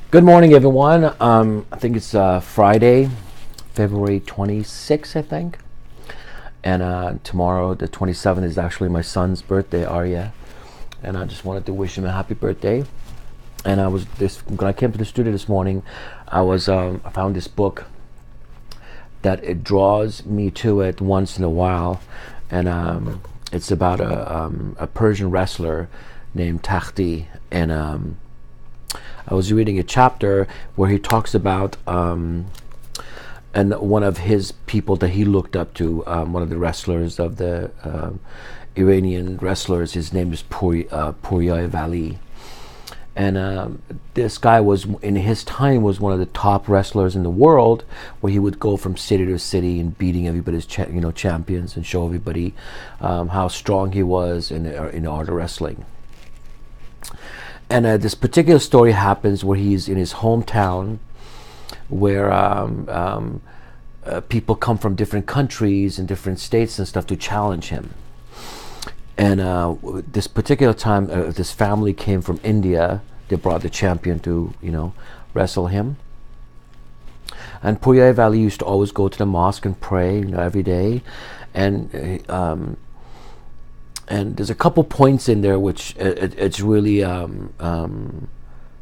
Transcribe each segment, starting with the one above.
Good morning, everyone. I think it's Friday, February 26th, I think. And tomorrow, the 27th, is actually my son's birthday, Arya. And I just wanted to wish him a happy birthday. And when I came to the studio this morning, I found this book that it draws me to it once in a while. And it's about a Persian wrestler named Takhti. And I was reading a chapter where he talks about and one of his people that he looked up to, one of the wrestlers of the Iranian wrestlers. His name is Pouria Vali, and this guy was in his time was one of the top wrestlers in the world, where he would go from city to city and beating everybody's champions and show everybody how strong he was in the art of wrestling. And this particular story happens where he's in his hometown, where people come from different countries and different states and stuff to challenge him. And this particular time, this family came from India. They brought the champion to, wrestle him. And Pouria Valley used to always go to the mosque and pray, every day. And there's a couple points in there which it's really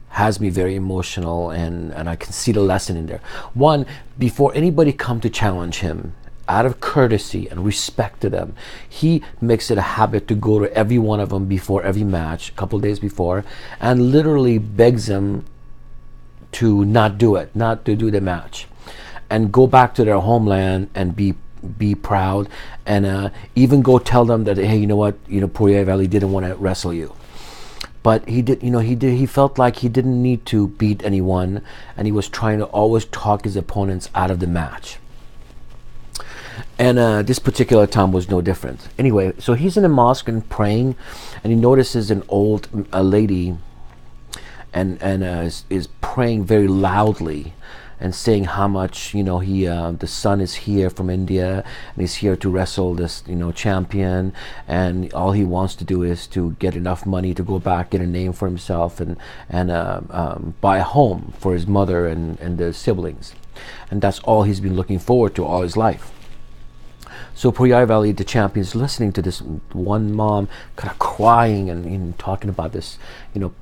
has me very emotional, and I can see the lesson in there. One, before anybody come to challenge him, out of courtesy and respect to them, he makes it a habit to go to every one of them before every match, a couple days before, and literally begs them to not do the match, and go back to their homeland and be proud, and even go tell them that, hey, you know what, Pouria Valley didn't want to wrestle you, but he felt like he didn't need to beat anyone, and he was trying to always talk his opponents out of the match. And this particular time was no different. Anyway, so he's in the mosque and praying, and he notices an old lady, and is praying very loudly and saying how much the son is here from India, and he's here to wrestle this champion, and all he wants to do is to get enough money to go back, get a name for himself, and buy a home for his mother and the siblings, and that's all he's been looking forward to all his life. So Pouria Valley, the champion, is listening to this one mom kind of crying and talking about this,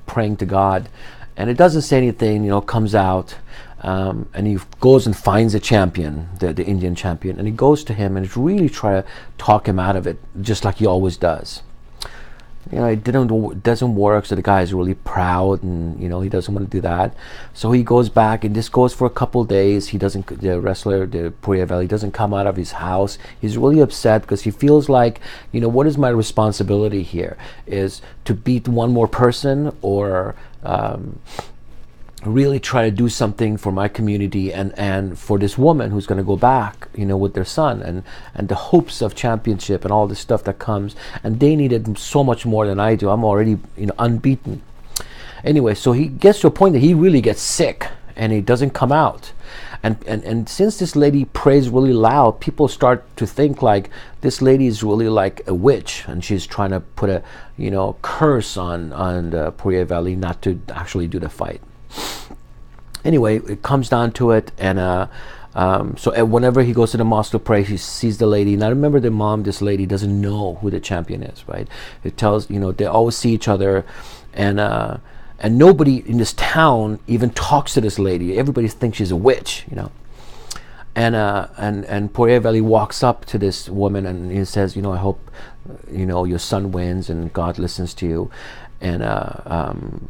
praying to God, and it doesn't say anything, comes out. And he goes and finds the champion, the Indian champion, and he goes to him and really try to talk him out of it, just like he always does. It doesn't work, so the guy is really proud, and he doesn't want to do that. So he goes back, and this goes for a couple of days. The wrestler, the Pouria Valley, doesn't come out of his house. He's really upset because he feels like, what is my responsibility here? Is to beat one more person, or really try to do something for my community and for this woman who's going to go back, with their son, and the hopes of championship and all this stuff that comes, and they needed so much more than I do. I'm already, unbeaten. Anyway, so he gets to a point that he really gets sick, and he doesn't come out. And since this lady prays really loud, people start to think like this lady is really like a witch, and she's trying to put a curse on the Pouria Valley not to actually do the fight. Anyway, it comes down to it, and so whenever he goes to the mosque to pray, he sees the lady. Now remember, this lady doesn't know who the champion is, right? It tells, they always see each other, and nobody in this town even talks to this lady. Everybody thinks she's a witch, And Pouria Valley walks up to this woman, and he says, I hope your son wins and God listens to you. And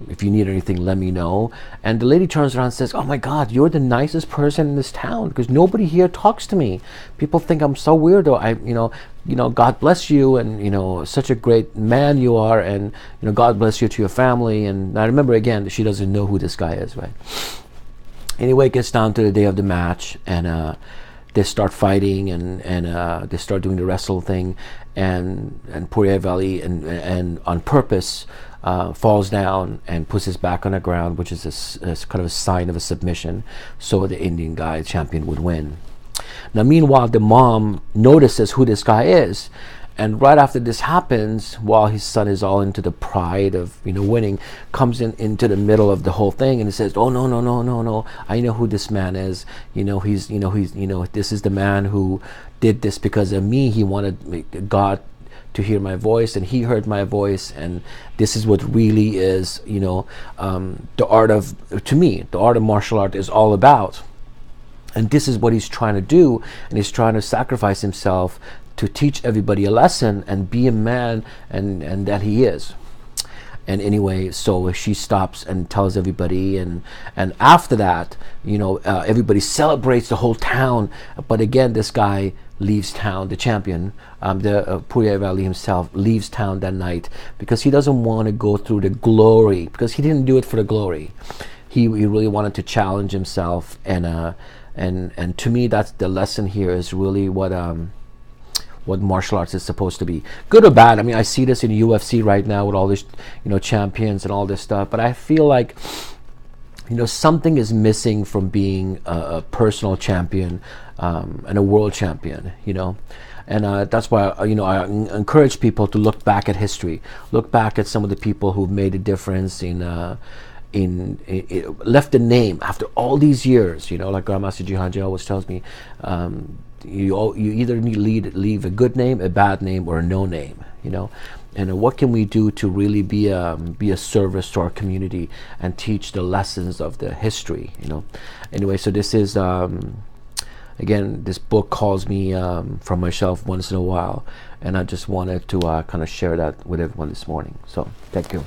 if you need anything, let me know. And the lady turns around and says, oh my God, you're the nicest person in this town, because nobody here talks to me. People think I'm so weird. God bless you, and such a great man you are, and God bless you to your family. And I remember, again, she doesn't know who this guy is, right? Anyway, it gets down to the day of the match, and they start fighting, and they start doing the wrestle thing, and Pouria Valley and on purpose falls down and puts his back on the ground, which is a kind of a sign of a submission, so the Indian guy champion would win. Now meanwhile, the mom notices who this guy is, And right after this happens, while his son is all into the pride of winning, comes into the middle of the whole thing, and he says, "Oh, no, no, no, no, no! I know who this man is. This is the man who did this because of me. He wanted God to hear my voice, and he heard my voice, and this is what really is, the art of, to me, the art of martial art is all about." And this is what he's trying to do, and he's trying to sacrifice himself to teach everybody a lesson and be a man and that he is. And anyway, so she stops and tells everybody, and after that, everybody celebrates, the whole town. But again, this guy leaves town, the champion, the Puriya Valley himself, leaves town that night because he doesn't want to go through the glory, because he didn't do it for the glory. He really wanted to challenge himself, and to me, that's the lesson here, is really what martial arts is supposed to be, good or bad. I mean, I see this in UFC right now with all these champions and all this stuff, but I feel like something is missing from being a personal champion and a world champion, and that's why I encourage people to look back at history, look back at some of the people who've made a difference in left a name after all these years, like Grandmaster Jihanji always tells me, you either need to leave a good name, a bad name, or a no name, and what can we do to really be a service to our community and teach the lessons of the history, Anyway, so this is again, this book calls me from myself once in a while, and I just wanted to kind of share that with everyone this morning. So thank you.